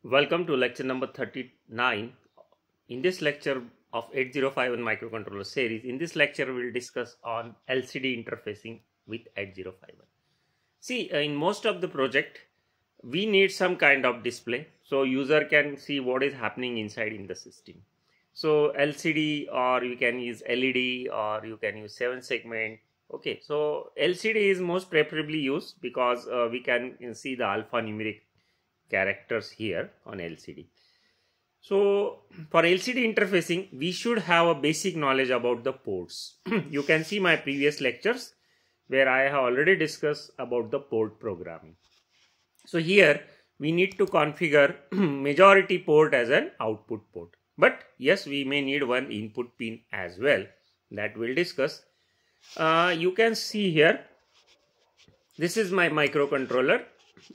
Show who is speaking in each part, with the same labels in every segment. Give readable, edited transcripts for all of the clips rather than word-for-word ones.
Speaker 1: Welcome to lecture number 39. In this lecture of 8051 microcontroller series, in this lecture we will discuss on LCD interfacing with 8051. See, in most of the project, we need some kind of display so user can see what is happening inside in the system. So LCD, or you can use LED, or you can use 7 segment. Okay, so LCD is most preferably used because we can see the alphanumeric characters here on LCD. So for LCD interfacing, we should have a basic knowledge about the ports. You can see my previous lectures where I have already discussed about the port programming. So here we need to configure majority port as an output port. But yes, we may need one input pin as well, that we'll discuss. You can see here, this is my microcontroller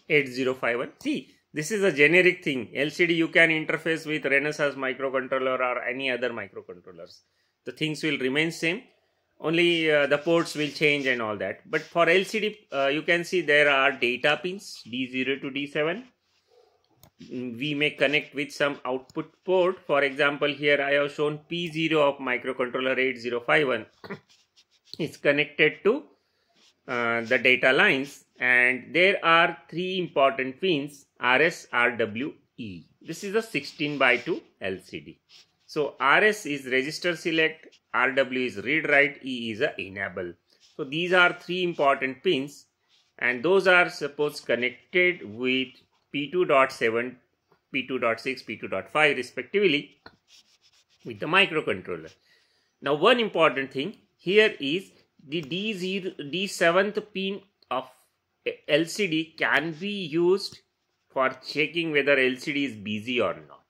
Speaker 1: 8051. See, this is a generic thing. LCD you can interface with Renesas microcontroller or any other microcontrollers. The things will remain same. Only the ports will change and all that. But for LCD, you can see there are data pins D0 to D7. We may connect with some output port. For example, here I have shown P0 of microcontroller 8051. It's connected to the data lines, and there are three important pins: RS, RW, E. This is a 16:2 LCD. So RS is register select, RW is read write, E is a enable. So these are three important pins, and those are supposed connected with P2.7, P2.6, P2.5 respectively with the microcontroller. Now one important thing here is the D7th pin of LCD can be used for checking whether LCD is busy or not.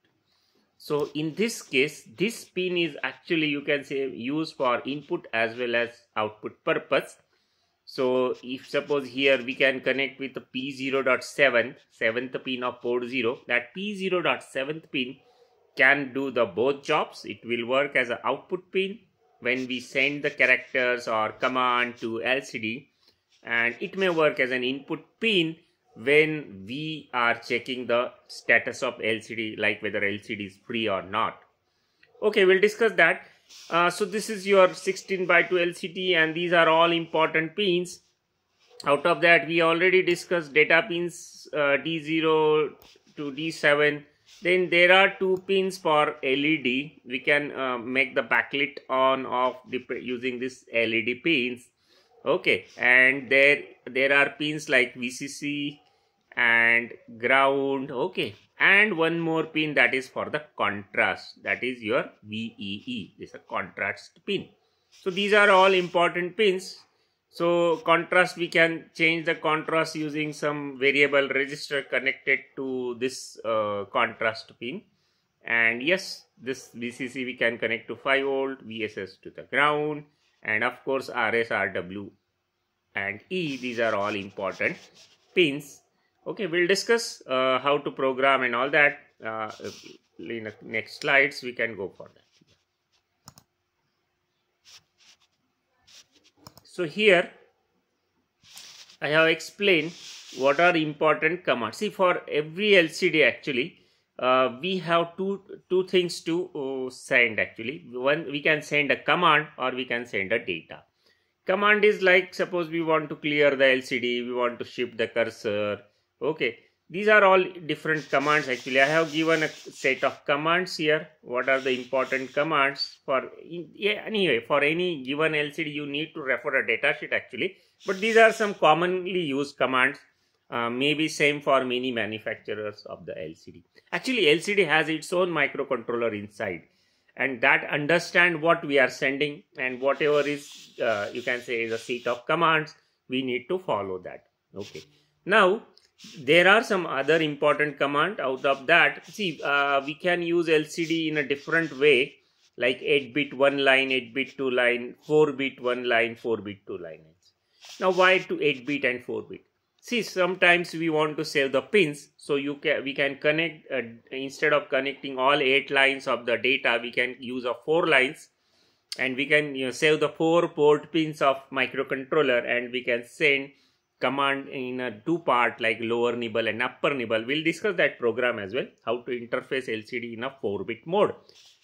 Speaker 1: So in this case, this pin is actually, you can say, used for input as well as output purpose. So if suppose here we can connect with the P0.7, 7th pin of port 0, that P0.7th pin can do the both jobs. It will work as an output pin when we send the characters or command to LCD, and it may work as an input pin when we are checking the status of LCD, like whether LCD is free or not. Okay, we'll discuss that. So this is your 16:2 LCD, and these are all important pins. Out of that, we already discussed data pins D0 to D7. Then there are two pins for LED. We can make the backlit on off using this LED pins. Okay, and there are pins like VCC and ground. Okay, and one more pin that is for the contrast, that is your VEE. This is a contrast pin. So these are all important pins. So contrast, we can change the contrast using some variable register connected to this contrast pin. And yes, this VCC we can connect to 5 volt, VSS to the ground, and of course RS, RW and E. These are all important pins. Okay, we'll discuss how to program and all that in the next slides. We can go for that. So here I have explained what are important commands. See, for every LCD actually we have two things to send actually. One, we can send a command or we can send a data. Command is like, suppose we want to clear the LCD, we want to shift the cursor. Okay, these are all different commands actually. I have given a set of commands here. What are the important commands for anyway, for any given LCD you need to refer a data sheet actually, but these are some commonly used commands. Maybe same for many manufacturers of the LCD. Actually LCD has its own microcontroller inside, and that understand what we are sending, and whatever is you can say is a set of commands, we need to follow that. Okay, now there are some other important command. Out of that, see, we can use LCD in a different way, like 8-bit one line, 8-bit two line, 4-bit one line, 4-bit two line. Now why to 8-bit and 4-bit? See, sometimes we want to save the pins, so we can connect instead of connecting all 8 lines of the data, we can use 4 lines, and we can save the 4 port pins of microcontroller, and we can send command in a two part like lower nibble and upper nibble. We'll discuss that program as well, how to interface LCD in a 4-bit mode.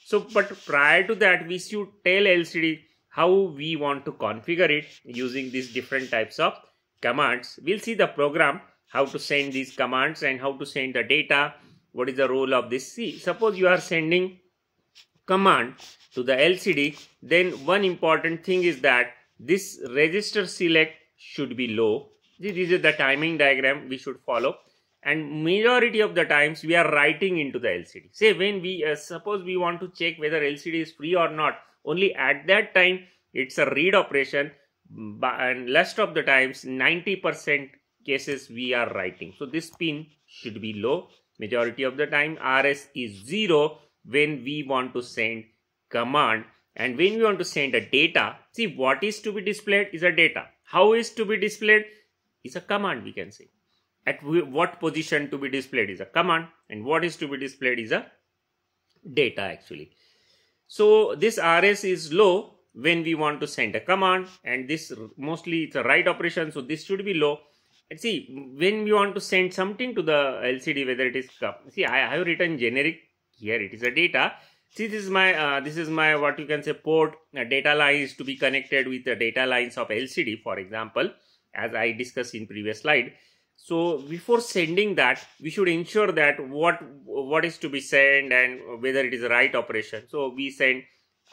Speaker 1: So, but prior to that, we should tell LCD how we want to configure it using these different types of commands. We'll see the program, how to send these commands and how to send the data. What is the role of this? See, suppose you are sending command to the LCD, then one important thing is that this register select should be low. This is the timing diagram we should follow, and majority of the times we are writing into the LCD. Say when we suppose we want to check whether LCD is free or not, only at that time it's a read operation, and rest of the times 90% cases we are writing. So this pin should be low. Majority of the time RS is 0 when we want to send command, and when we want to send a data, see what is to be displayed is a data. How is to be displayed is a command, we can say. At what position to be displayed is a command, and what is to be displayed is a data actually. So this RS is low when we want to send a command, and this mostly it's a write operation, so this should be low. And see, when we want to send something to the LCD, whether it is, see I have written generic, here it is a data. See, this is my what you can say port. Data line is to be connected with the data lines of LCD, for example, as I discussed in previous slide. So before sending that, we should ensure that what is to be sent and whether it is a write operation. So we send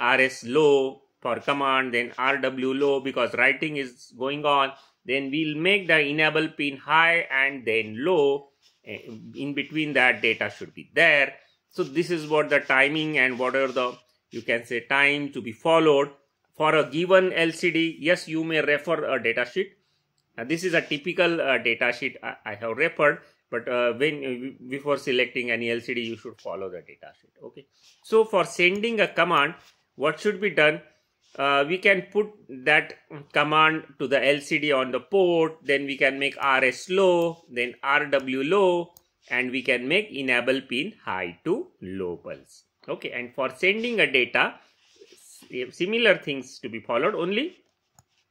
Speaker 1: RS low for command, then RW low because writing is going on. Then we'll make the enable pin high and then low. In between that data should be there. So this is what the timing and what are the, you can say, time to be followed for a given LCD. Yes, you may refer a data sheet. This is a typical data sheet I have referred, but before selecting any LCD, you should follow the data sheet. Okay. So for sending a command, what should be done? We can put that command to the LCD on the port. Then we can make RS low, then RW low, and we can make enable pin high to low pulse. Okay. And for sending a data, similar things to be followed, only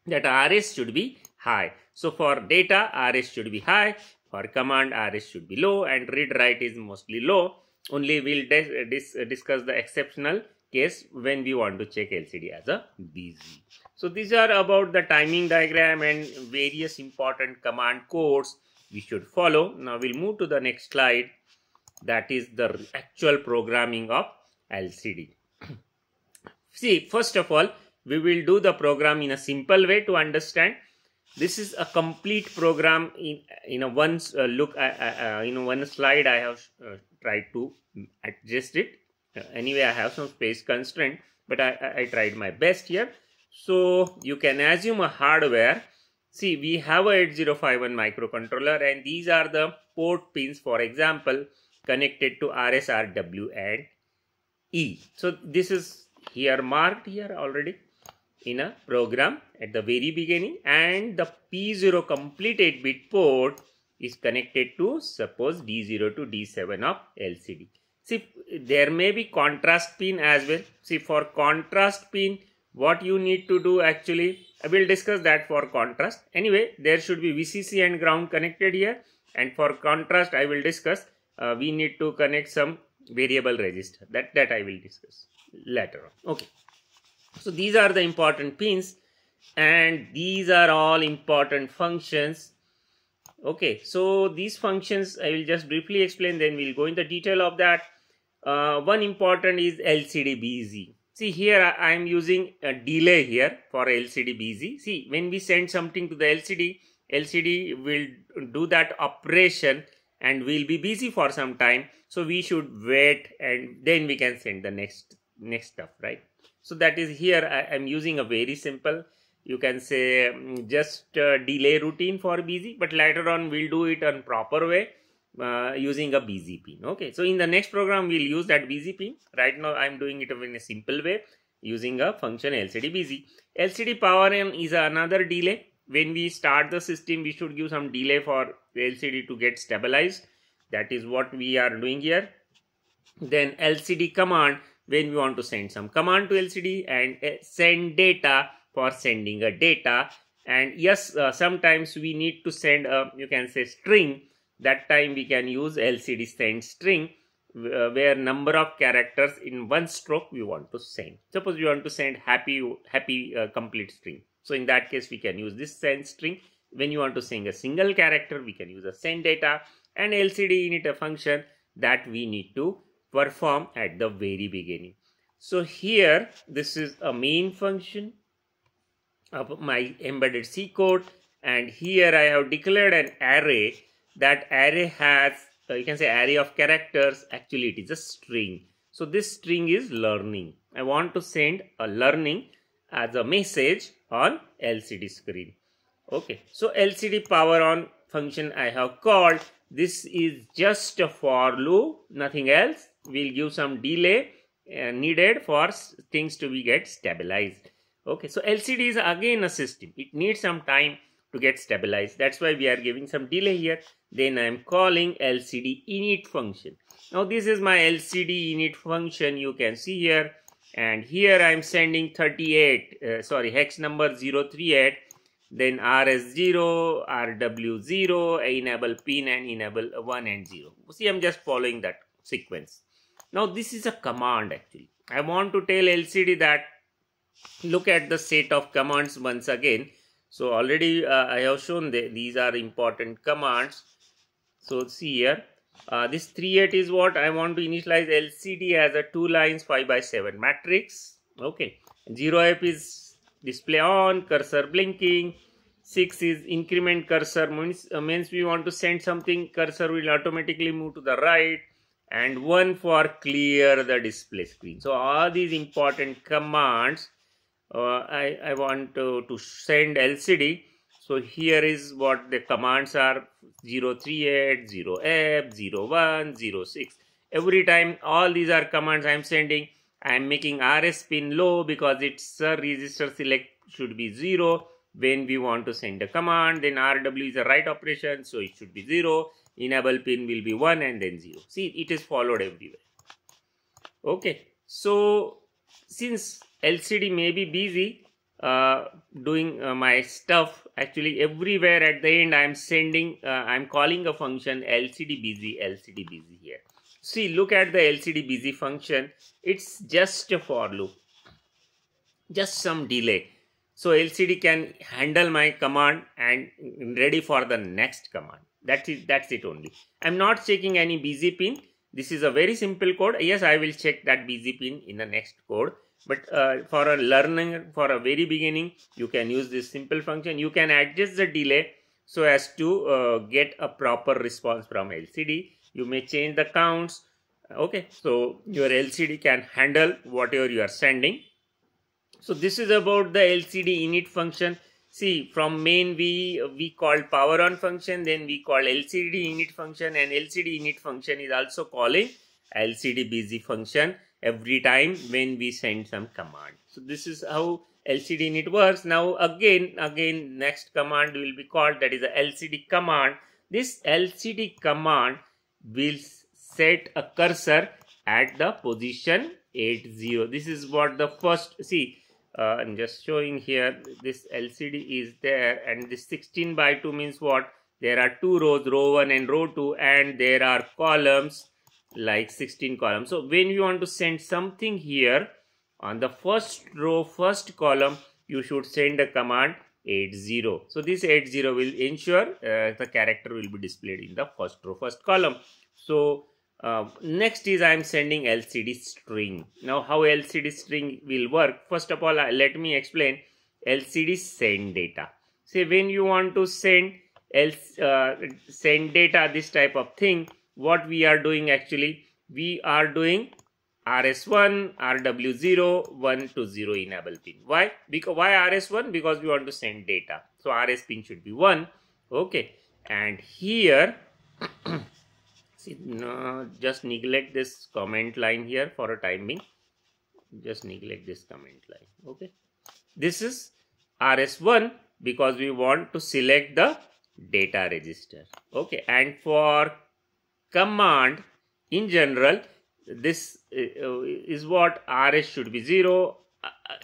Speaker 1: that RS should be high. So for data, RS should be high. For command, RS should be low, and read write is mostly low. Only we'll discuss the exceptional case when we want to check LCD as a busy. So these are about the timing diagram and various important command codes we should follow. Now we'll move to the next slide, that is the actual programming of LCD. See, first of all, we will do the program in a simple way to understand. This is a complete program in a one look. In one slide, I have tried to adjust it. Anyway, I have some space constraint, but I tried my best here. So you can assume a hardware. See, we have a 8051 microcontroller, and these are the port pins, for example, connected to RS, RW, and E. So this is here marked here already in a program at the very beginning, and the P0 complete 8-bit port is connected to suppose D0 to D7 of LCD. See, there may be contrast pin as well. See, for contrast pin, what you need to do actually, I will discuss that for contrast. Anyway, there should be VCC and ground connected here, and for contrast I will discuss, we need to connect some variable register. That I will discuss later on. Okay. So these are the important pins, and these are all important functions. Okay, so these functions I will just briefly explain, then we'll go into detail of that. One important is LCD busy. See, here I am using a delay here for LCD busy. See, when we send something to the LCD, LCD will do that operation and will be busy for some time. So we should wait, and then we can send the next stuff, right? So that is here I am using a very simple, you can say, just delay routine for busy, but later on we'll do it on proper way using a busy pin. Okay, so in the next program we'll use that busy pin. Right now I'm doing it in a simple way using a function LCD busy. LCD power on is another delay. When we start the system, we should give some delay for the LCD to get stabilized. That is what we are doing here. Then LCD command, when we want to send some command to LCD, and send data for sending a data. And yes, sometimes we need to send a, you can say, string. That time we can use LCD send string, where number of characters in one stroke we want to send. Suppose we want to send happy complete string. So in that case we can use this send string. When you want to send a single character, we can use a send data, and LCD init a function that we need to perform at the very beginning. So here this is a main function of my embedded C code, and here I have declared an array. That array has you can say array of characters. Actually it is a string. So this string is learning. I want to send a learning as a message on LCD screen. Okay, so LCD power on function I have called. This is just a for loop, nothing else. We'll give some delay needed for things to be get stabilized. Okay, so LCD is again a system. It needs some time to get stabilized. That's why we are giving some delay here. Then I am calling LCD init function. Now this is my LCD init function. You can see here, and here I am sending 38. Hex number 038. Then RS0, RW0, enable pin, and enable 1 and 0. See, I'm just following that sequence. Now this is a command actually. I want to tell LCD that look at the set of commands once again. So already I have shown these are important commands. So see here, this 38 is what I want to initialize LCD as a 2 lines 5x7 matrix. Okay, 0f is display on, cursor blinking. 6 is increment cursor, means we want to send something, cursor will automatically move to the right. And 1 for clear the display screen. So all these important commands I want to send LCD. So here is what the commands are: 038, 0F, 01, 06. Every time all these are commands I am sending. I am making RS pin low because its register select should be 0 when we want to send a command. Then RW is a write operation, so it should be 0. Enable pin will be 1 and then 0. See, it is followed everywhere. Okay, so since LCD may be busy doing my stuff, actually everywhere at the end I am sending, I am calling a function LCD busy here. See, look at the LCD busy function. It's just a for loop, just some delay. So LCD can handle my command and ready for the next command. That's it only. I'm not checking any busy pin. This is a very simple code. Yes, I will check that busy pin in the next code. But for a learning, for a very beginning, you can use this simple function. You can adjust the delay so as to get a proper response from LCD. You may change the counts. Okay, so your LCD can handle whatever you are sending. So this is about the LCD init function. See, from main we called power on function, then we call LCD init function, and LCD init function is also calling LCD busy function every time when we send some command. So this is how LCD init works. Now again next command will be called, that is a LCD command. This LCD command will set a cursor at the position 80. This is what the first, see, I'm just showing here, this LCD is there, and this 16 by 2 means what? There are 2 rows, row 1 and row 2, and there are columns like 16 columns. So when you want to send something here on the first row, first column, you should send a command 80. So this 80 will ensure the character will be displayed in the first row, first column. So next is I am sending LCD string. Now how LCD string will work? First of all, let me explain LCD send data. Say when you want to send data, this type of thing, what we are doing actually, we are doing RS1, RW0, 1 to 0 enable pin. Why? Because why RS1? Because we want to send data. So RS pin should be 1. Okay, and here see, no, just neglect this comment line here for a time being. Just neglect this comment line. Okay, this is RS1 because we want to select the data register. Okay, and for command in general, this is what RS should be 0.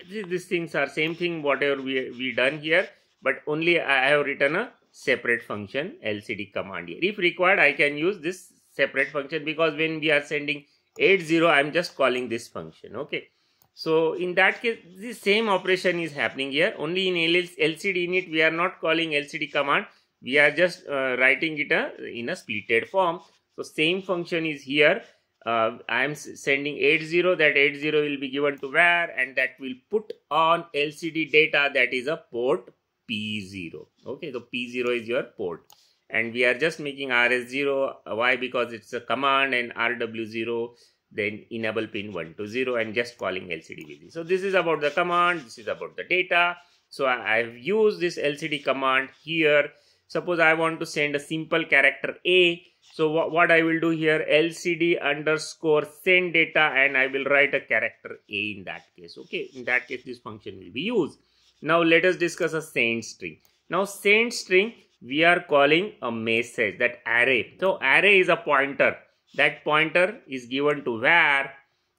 Speaker 1: These things are same thing whatever we done here. but only I have written a separate function LCD command here. If required, I can use this separate function, because when we are sending 80, I am just calling this function. Okay, so in that case the same operation is happening here, only in LCD init we are not calling LCD command, we are just writing it in a splitted form. So same function is here. I am sending 80, that 80 will be given to var, and that will put on LCD data, that is a port P0. Okay, so P0 is your port, and we are just making RS0. Why? Because it's a command, and RW0, then enable pin 1 to 0, and just calling LCD busy. So this is about the command, this is about the data. So I've used this LCD command here. Suppose I want to send a simple character A. So what I will do here, LCD underscore send data, and I will write a character A in that case. Okay, in that case this function will be used. Now let us discuss a send string. Now send string, we are calling a message, that array. So array is a pointer. That pointer is given to var.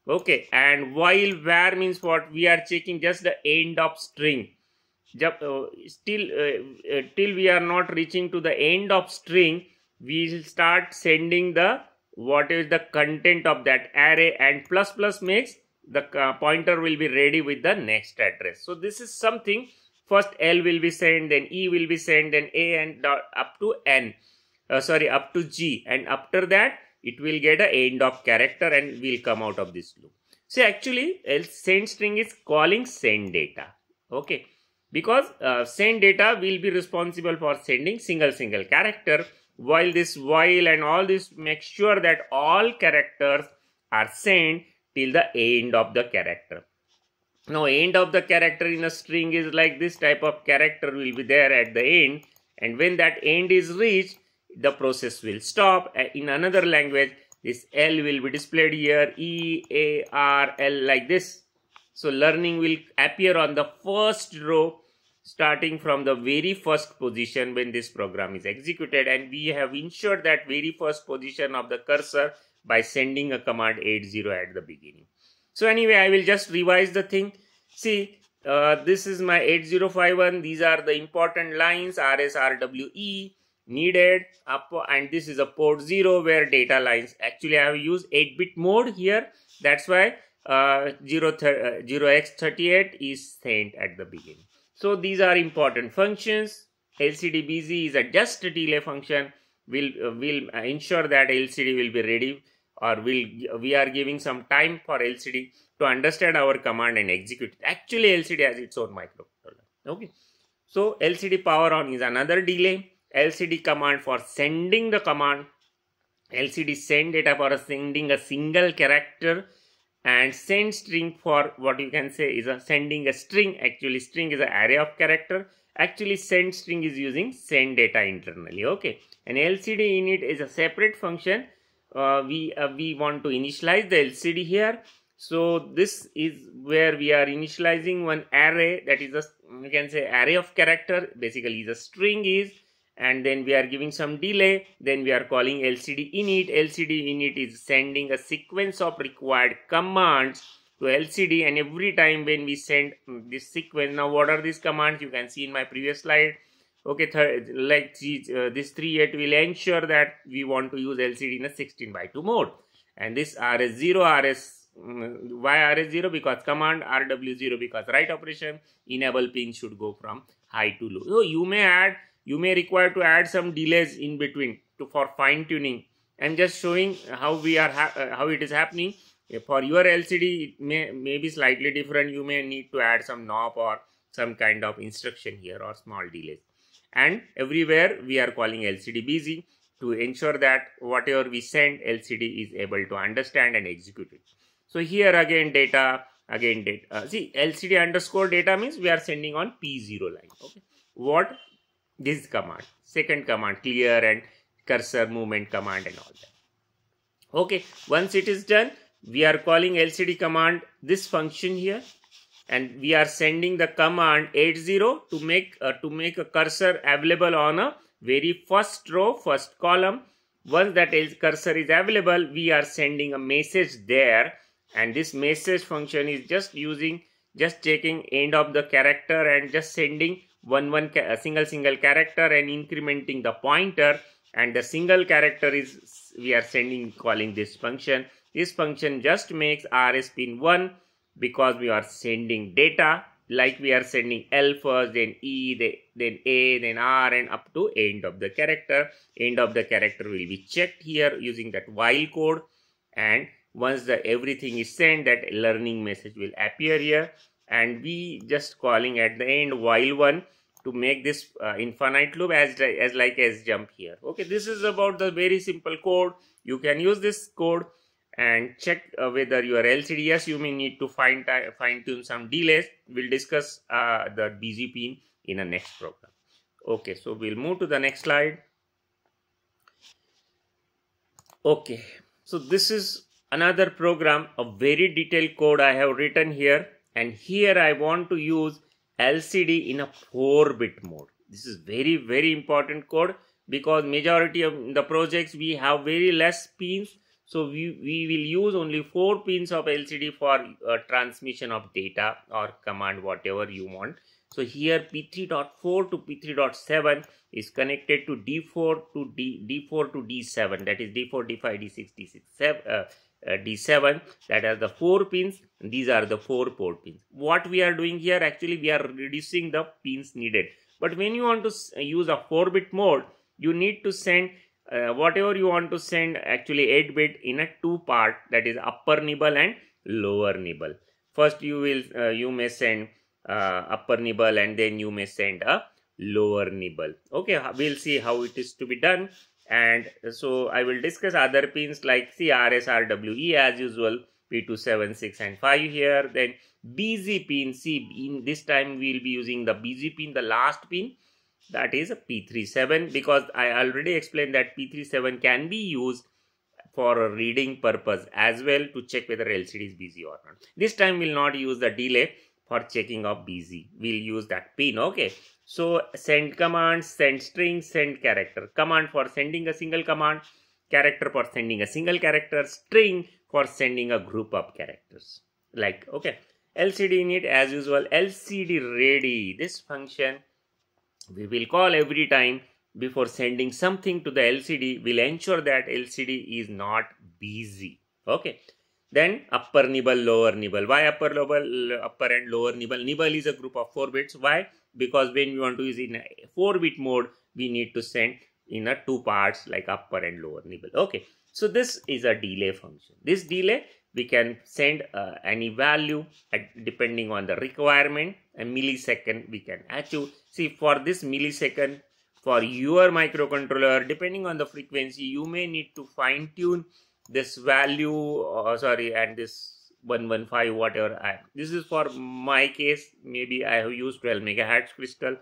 Speaker 1: Okay, and while var means what, we are checking just the end of string. Till we are not reaching to the end of string, we will start sending the what is the content of that array, and plus plus makes the pointer will be ready with the next address. So this is something, first L will be sent, then E will be sent, then A, and up to N, up to G, and after that it will get an end of character and will come out of this loop. So actually send string is calling send data. Okay, because send data will be responsible for sending single character, while this while and all this make sure that all characters are sent till the end of the character. Now end of the character in a string is like this type of character will be there at the end, and when that end is reached, the process will stop. In another language, this L will be displayed here, E, A, R, L, like this. So learning will appear on the first row, starting from the very first position when this program is executed, and we have ensured that very first position of the cursor by sending a command 80 at the beginning. So anyway, I will just revise the thing. See, this is my 8051. These are the important lines, RSRWE needed up, and this is a port 0 where data lines. Actually, I have used 8-bit mode here. That's why 0x38 is sent at the beginning. So these are important functions. LCD busy is a just delay function. Will ensure that LCD will be ready, or we are giving some time for LCD to understand our command and execute it. Actually, LCD has its own microcontroller. Okay, so LCD power on is another delay. LCD command for sending the command. LCD send data for sending a single character, and send string for what you can say is a sending a string. Actually, string is an array of character. Actually, send string is using send data internally. Okay, and LCD init is a separate function. We want to initialize the LCD here. So this is where we are initializing one array, that is a, you can say, array of character. Basically, the string is, and then we are giving some delay. Then we are calling LCD init. LCD init is sending a sequence of required commands to LCD, and every time when we send this sequence, now what are these commands? You can see in my previous slide. Okay, this 38 will ensure that we want to use LCD in a 16:2 mode, and this RS0, why RS0? Because command, RW0 because write operation. Enable pin should go from high to low. So you may require to add some delays in between for fine tuning. I'm just showing how how it is happening. For your LCD, it may be slightly different. You may need to add some knob or some kind of instruction here or small delays. And everywhere we are calling LCD busy to ensure that whatever we send, LCD is able to understand and execute it. So here again data. See, LCD underscore data means we are sending on P0 line. Okay, what? This command, second command, clear and cursor movement command and all that. Okay, once it is done, we are calling LCD command, this function here, and we are sending the command 80 to make a cursor available on a very first row, first column. Once that cursor is available, we are sending a message there, and this message function is just taking end of the character and just sending a single character and incrementing the pointer, and the single character is we are calling this function. This function just makes RS pin 1 because we are sending data, like we are sending L first, then E, then A, then R, and up to end of the character. End of the character will be checked here using that while code, and once everything is sent, that learning message will appear here, and we just calling at the end while 1 to make this infinite loop as jump here. Okay, this is about the very simple code. You can use this code and check whether your LCD, yes, you may need to fine tune some delays. We'll discuss the busy pin in a next program. Okay, so we'll move to the next slide. Okay, so this is another program, a very detailed code I have written here, and here I want to use LCD in a 4-bit mode. This is very important code because majority of the projects we have very less pins. So we will use only 4 pins of LCD for transmission of data or command, whatever you want. So here P3.4 to P3.7 is connected to D4 to D7, that is D4, D5, D6, D6, D7. That are the 4 pins. These are the 4 port pins. What we are doing here, actually we are reducing the pins needed. But when you want to use a 4-bit mode, you need to send whatever you want to send, actually 8-bit in a 2-part, that is upper nibble and lower nibble. First you may send upper nibble, and then you may send a lower nibble. Okay, we'll see how it is to be done. And so I will discuss other pins like CRS, RWE as usual, P2, 7, 6 and 5 here. Then BZ pin, see in this time we will be using the BZ pin, the last pin, that is a P37, because I already explained that P37 can be used for a reading purpose as well to check whether LCD is busy or not. This time we will not use the delay for checking of busy. We will use that pin. Okay. So send commands, send string, send character. Command for sending a single command, character for sending a single character, string for sending a group of characters. Like, okay. LCD init as usual, LCD ready. This function we will call every time before sending something to the LCD. Will ensure that LCD is not busy. Okay. Then upper nibble, lower nibble. Why upper and lower nibble? Nibble is a group of 4 bits. Why? Because when we want to use in a 4-bit mode, we need to send in a 2 parts like upper and lower nibble. Okay. So this is a delay function. This delay we can send any value depending on the requirement. A millisecond we can achieve. See, for this millisecond, for your microcontroller, depending on the frequency, you may need to fine tune this value, and this 115, whatever. This is for my case, maybe I have used 12 megahertz crystal.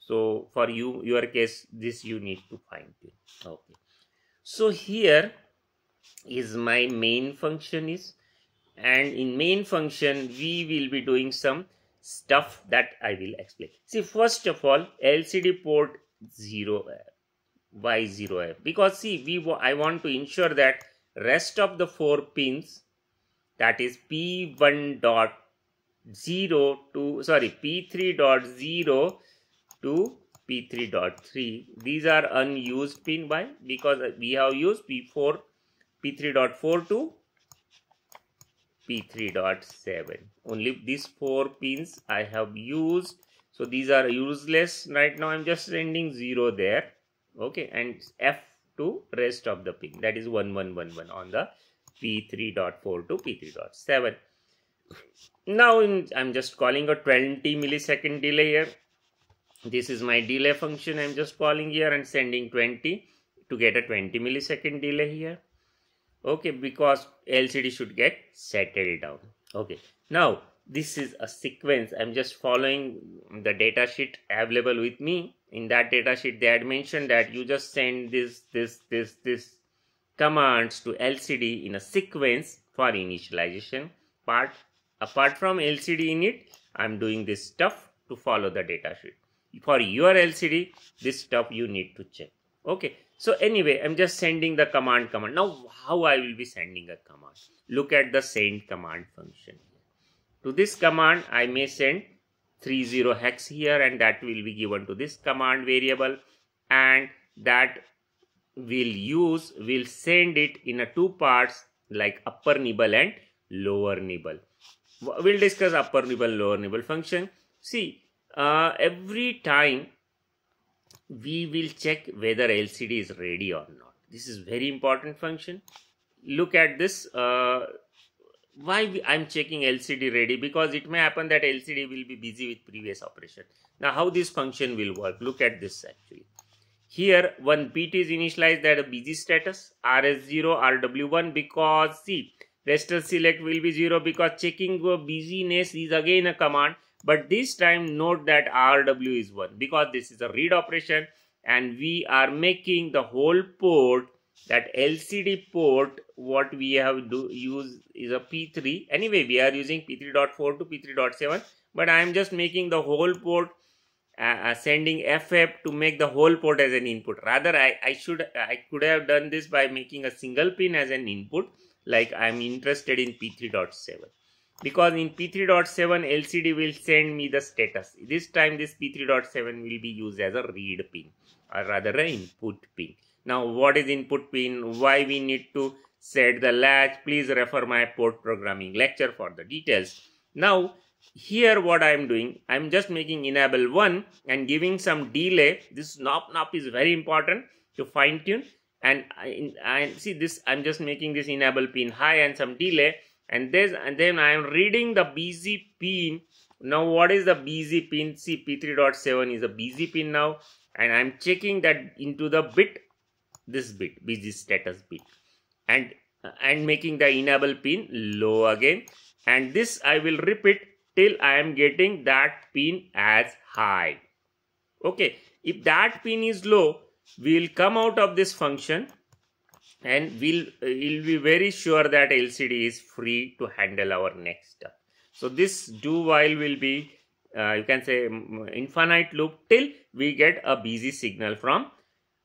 Speaker 1: So for your case, this you need to fine tune. Okay. So here is my main function is, and in main function we will be doing some stuff that I will explain. See, first of all, LCD port 0 Y0F, because see I want to ensure that rest of the 4 pins, that is P1.0 to P3.0 to P3.3, these are unused pin. Why? Because we have used P3.4 to P3.7. Only these 4 pins I have used. So these are useless right now. I'm just sending 0 there. Okay, and F to rest of the pin, that is 1111 on the P3.4 to P3.7. Now I'm just calling a 20 millisecond delay here. This is my delay function. I'm just calling here and sending 20 to get a 20 millisecond delay here. Okay, because LCD should get settled down. Okay, now this is a sequence. I'm just following the data sheet available with me. In that data sheet, they had mentioned that you just send this commands to LCD in a sequence for initialization part. Apart from LCD init, I'm doing this stuff to follow the data sheet. For your LCD, this stuff you need to check. Okay. So anyway, I'm just sending the command. Now, how I will be sending a command? Look at the send command function. To this command, I may send 30 hex here, and that will be given to this command variable, and that will send it in a two parts like upper nibble and lower nibble. We'll discuss upper nibble, lower nibble function. See, every time we will check whether LCD is ready or not. This is very important function. Look at this. Why I'm checking LCD ready? Because it may happen that LCD will be busy with previous operation. Now how this function will work? Look at this actually. Here one bit is initialized at a busy status, RS0, RW1, because see, restore select will be 0 because checking busyness is again a command, but this time note that RW is 1 because this is a read operation and we are making the whole port, that LCD port, what we have use is a P3. Anyway, we are using P3.4 to P3.7, but I am just making the whole port sending FF to make the whole port as an input. Rather, I could have done this by making a single pin as an input, like I am interested in P3.7. Because in P3.7 LCD will send me the status. This time this P3.7 will be used as a read pin, or rather an input pin. Now what is input pin? Why we need to set the latch? Please refer my port programming lecture for the details. Now here what I am doing, I am just making enable 1 and giving some delay. This nop is very important to fine tune, and I see this, I am just making this enable pin high and some delay, and then I am reading the busy pin. Now what is the busy pin? See, P3.7 is a busy pin now, and I am checking that into the bit, this bit, busy status bit, and making the enable pin low again, and this I will repeat till I am getting that pin as high. Okay, if that pin is low, we will come out of this function and we'll be very sure that LCD is free to handle our next step. So this do while will be you can say infinite loop till we get a busy signal from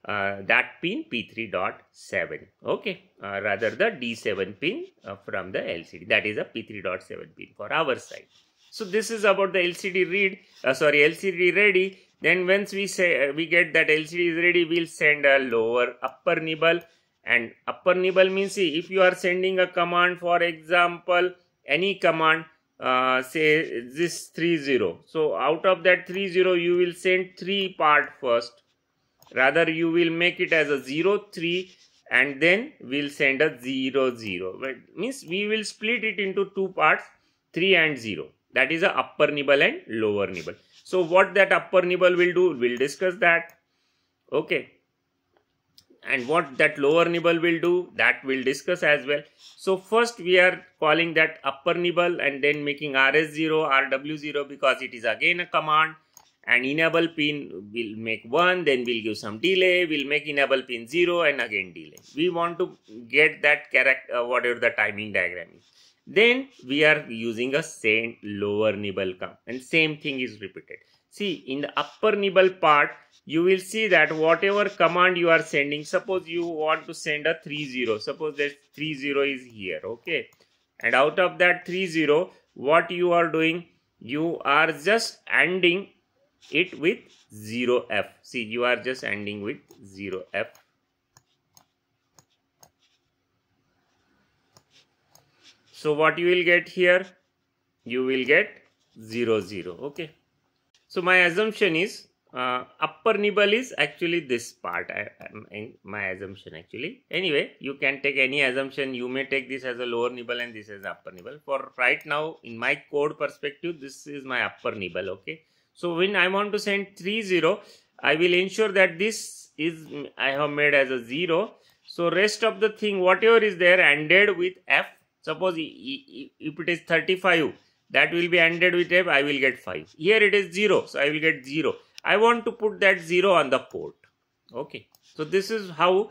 Speaker 1: that pin P3.7. Okay, rather the D7 pin from the LCD, that is a P3.7 pin for our side. So this is about the LCD read, LCD ready. Then once we say we get that LCD is ready, we'll send a lower upper nibble. And upper nibble means, see, if you are sending a command, for example, any command, say this 30. So out of that 30, you will send 3 part first. Rather, you will make it as a 0, 3, and then we'll send a 0, 0. But means we will split it into 2 parts, 3 and 0. That is a upper nibble and lower nibble. So what that upper nibble will do, we'll discuss that. Okay. And what that lower nibble will do, that we'll discuss as well. So first we are calling that upper nibble and then making RS0, RW0 because it is again a command. And enable pin will make 1, then we'll give some delay, we'll make enable pin 0 and again delay. We want to get that character, whatever the timing diagram is. Then we are using a same lower nibble and same thing is repeated. See, in the upper nibble part, you will see that whatever command you are sending, suppose you want to send a 30, suppose that 30 is here, okay. And out of that 30, what you are doing, you are just ending it with 0F. See, you are just ending with 0F. So what you will get here? You will get 0, 0. Okay. So my assumption is upper nibble is actually this part. My assumption actually. Anyway, you can take any assumption. You may take this as a lower nibble and this as upper nibble. For right now, in my code perspective, this is my upper nibble. Okay. So when I want to send 30, I will ensure that this is I have made as a 0. So rest of the thing, whatever is there, ended with F. Suppose if it is 35, that will be ended with F, I will get 5. Here it is 0, so I will get 0. I want to put that 0 on the port. Okay. So this is how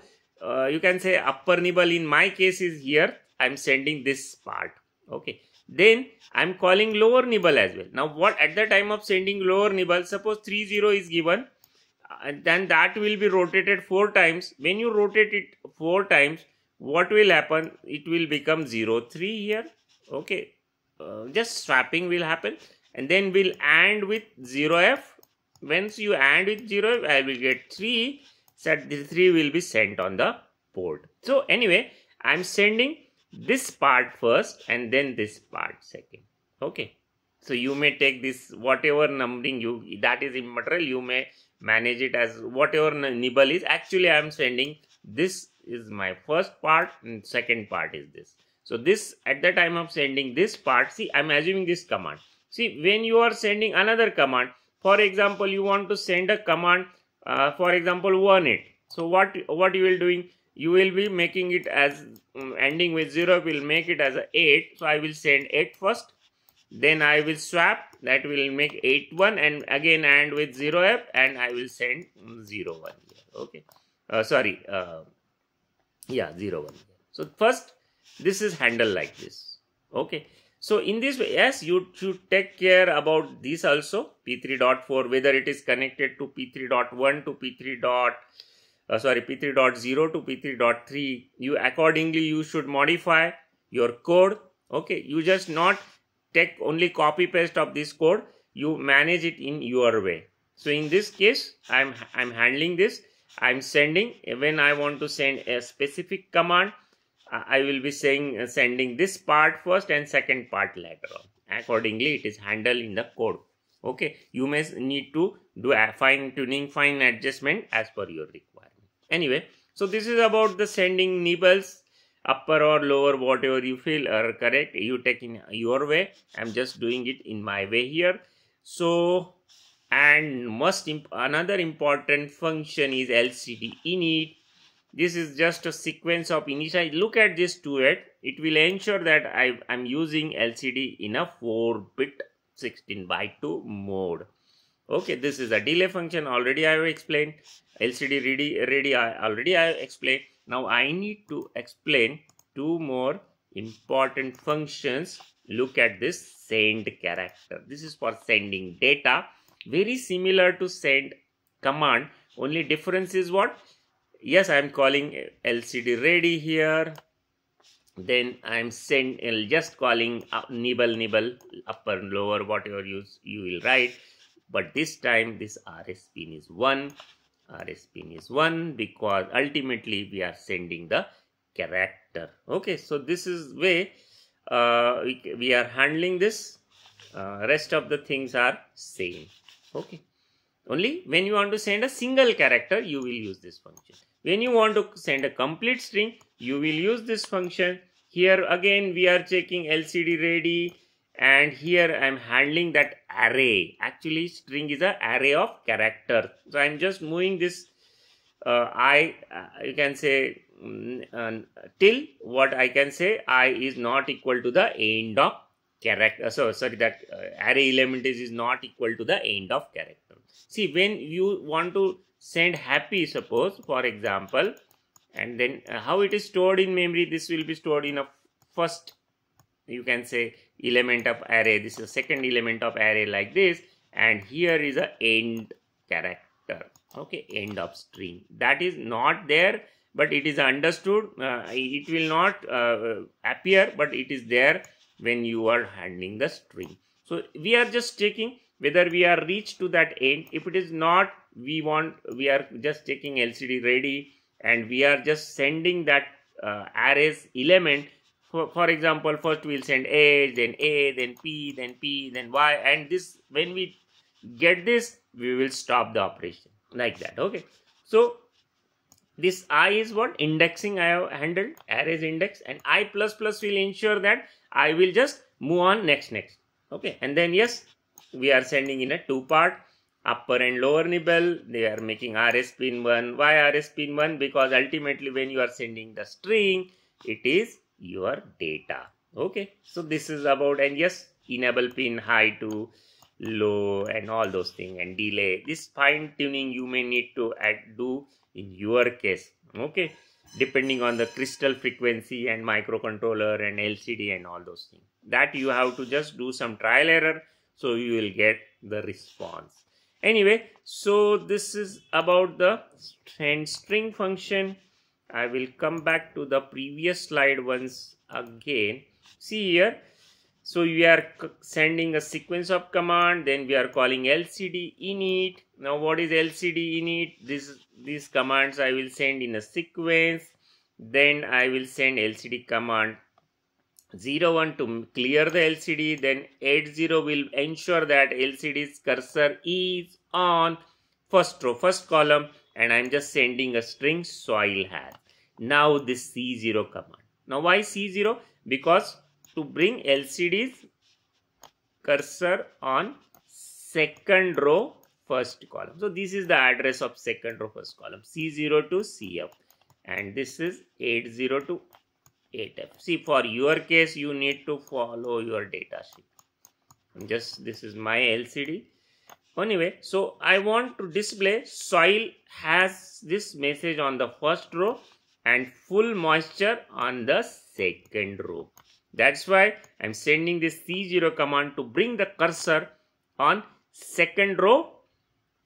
Speaker 1: you can say upper nibble in my case is here. I am sending this part. Okay. Then I am calling lower nibble as well. Now what at the time of sending lower nibble, suppose 30 is given, and then that will be rotated 4 times. When you rotate it 4 times, what will happen? It will become 0, 3 here. Okay. Just swapping will happen. and then we'll AND with 0f. Once you AND with 0f, I will get 3. So the 3 will be sent on the port. So anyway, I'm sending this part first and then this part second. Okay. So you may take this, whatever numbering you, that is immaterial, you may manage it as whatever nibble is. Actually, I am sending this is my first part and second part is this. So this, at the time of sending this part, see, I am assuming this command. See, when you are sending another command, for example, you want to send a command, for example, 18. So what you will doing? You will be making it as ending with 0, will make it as a 8. So I will send 8 first. Then I will swap, that will make 81, and again AND with 0f, and I will send 01 here. Okay. Yeah, 01. So first, this is handled like this. Okay. So in this way, yes, you should take care about this also, P3.4, whether it is connected to P3.1 to P3.0 to P3.3. You accordingly, you should modify your code. Okay. You just not take only copy paste of this code, you manage it in your way. So in this case, I'm handling this. I'm sending, when I want to send a specific command, I will be saying sending this part first and second part later on. Accordingly, it is handled in the code. Okay, you may need to do a fine tuning, fine adjustment as per your requirement. Anyway, so this is about the sending nibbles, upper or lower, whatever you feel are correct, you take in your way. I'm just doing it in my way here. So, and another important function is LCD init. This is just a sequence of initial. Look at this 2.8. It will ensure that I'm using LCD in a 4-bit 16:2 mode. Okay, this is a delay function. Already I have explained. LCD ready already I have explained. Now I need to explain two more important functions. Look at this send character. This is for sending data. Very similar to send command. Only difference is what? Yes, I am calling LCD ready here. Then I am just calling nibble upper lower, whatever you will write. But this time this RS pin is 1. RS pin is 1 because ultimately we are sending the character. Okay, so this is way we are handling this. Rest of the things are same. Okay, only when you want to send a single character, you will use this function. When you want to send a complete string, you will use this function. Here again we are checking LCD ready, and here I am handling that array. Actually, string is an array of characters. So I am just moving this you can say till what I can say I is not equal to the end of character. So sorry, that array element is not equal to the end of character. See, when you want to send happy, suppose for example, and then how it is stored in memory, this will be stored in a first, you can say, element of array. This is a second element of array like this, and here is a end character. Okay, end of string. That is not there, but it is understood. It will not appear, but it is there when you are handling the string. So we are just checking whether we are reached to that end. If it is not, we are just checking LCD ready, and we are just sending that arrays element. For example, first we will send A, then P, then Y, and this, when we get this, we will stop the operation like that. Okay, so this I is what? Indexing I have handled, arrays index, and I++ will ensure that I will just move on next. Okay, and then yes, we are sending in a 2-part, upper and lower nibble. They are making RS pin 1. Why RS pin 1? Because ultimately when you are sending the string, it is your data. Okay, so this is about, and yes, enable pin high to low and all those things, and delay. This fine tuning you may need to do in your case. Okay, depending on the crystal frequency and microcontroller and LCD and all those things, that you have to just do some trial error, so you will get the response. Anyway, so this is about the send string function. I will come back to the previous slide once again. See here. So we are sending a sequence of command, then we are calling LCD init. Now what is LCD init? These commands I will send in a sequence. Then I will send LCD command 01 to clear the LCD. Then 80 will ensure that LCD's cursor is on first row, first column, and I'm just sending a string soil has. Now this C0 command. Now why C0? Because to bring LCD's cursor on second row first column. So this is the address of second row first column, C0 to CF, and this is 80 to 8F. See, for your case you need to follow your data sheet. Just this is my LCD. Anyway, so I want to display soil has this message on the first row and full moisture on the second row. That's why I'm sending this C0 command to bring the cursor on second row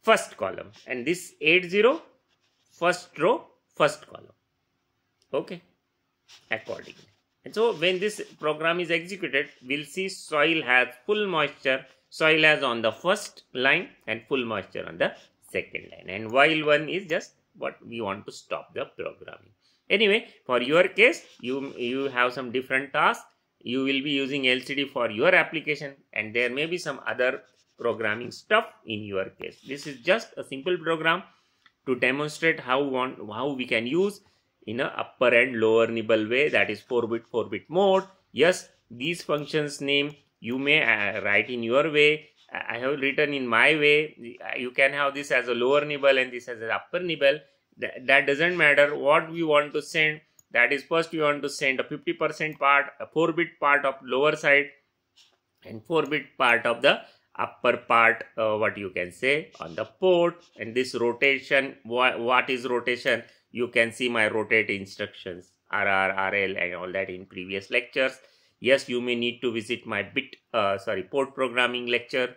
Speaker 1: first column, and this 80 first row first column. Okay, accordingly. And so when this program is executed, we'll see soil has full moisture, soil has on the first line and full moisture on the second line, and while one is just what we want to stop the programming. Anyway, for your case, you have some different tasks. You will be using LCD for your application, and there may be some other programming stuff in your case. This is just a simple program to demonstrate how we can use in a upper and lower nibble way, that is 4-bit mode. Yes, these functions name you may write in your way. I have written in my way. You can have this as a lower nibble and this as an upper nibble. That doesn't matter. What we want to send, that is, first we want to send a 50% part, a 4-bit part of lower side, and 4-bit part of the upper part, what you can say, on the port. And this rotation, what is rotation? You can see my rotate instructions, RR, RL and all that in previous lectures. Yes, you may need to visit my port programming lecture.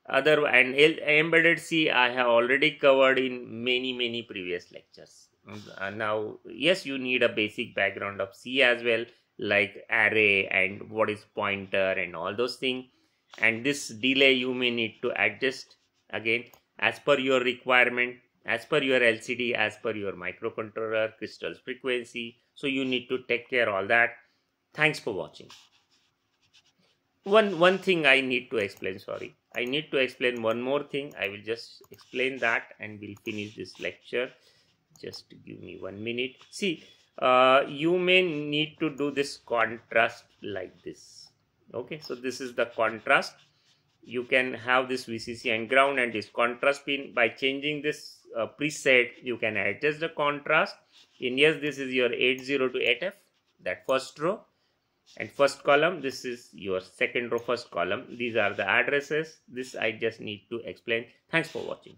Speaker 1: And embedded C I have already covered in many previous lectures. Now, yes, you need a basic background of C as well, like array and what is pointer and all those things. And this delay you may need to adjust again as per your requirement, as per your LCD, as per your microcontroller, crystal's frequency. So you need to take care of all that. Thanks for watching. One thing I need to explain, sorry. I need to explain one more thing. I will just explain that and we'll finish this lecture. Just give me 1 minute. See, you may need to do this contrast like this. Okay, so this is the contrast. You can have this VCC and ground and this contrast pin. By changing this preset, you can adjust the contrast. In yes, this is your 80 to 8F, that first row. And first column, this is your second row first column. These are the addresses. This I just need to explain. Thanks for watching.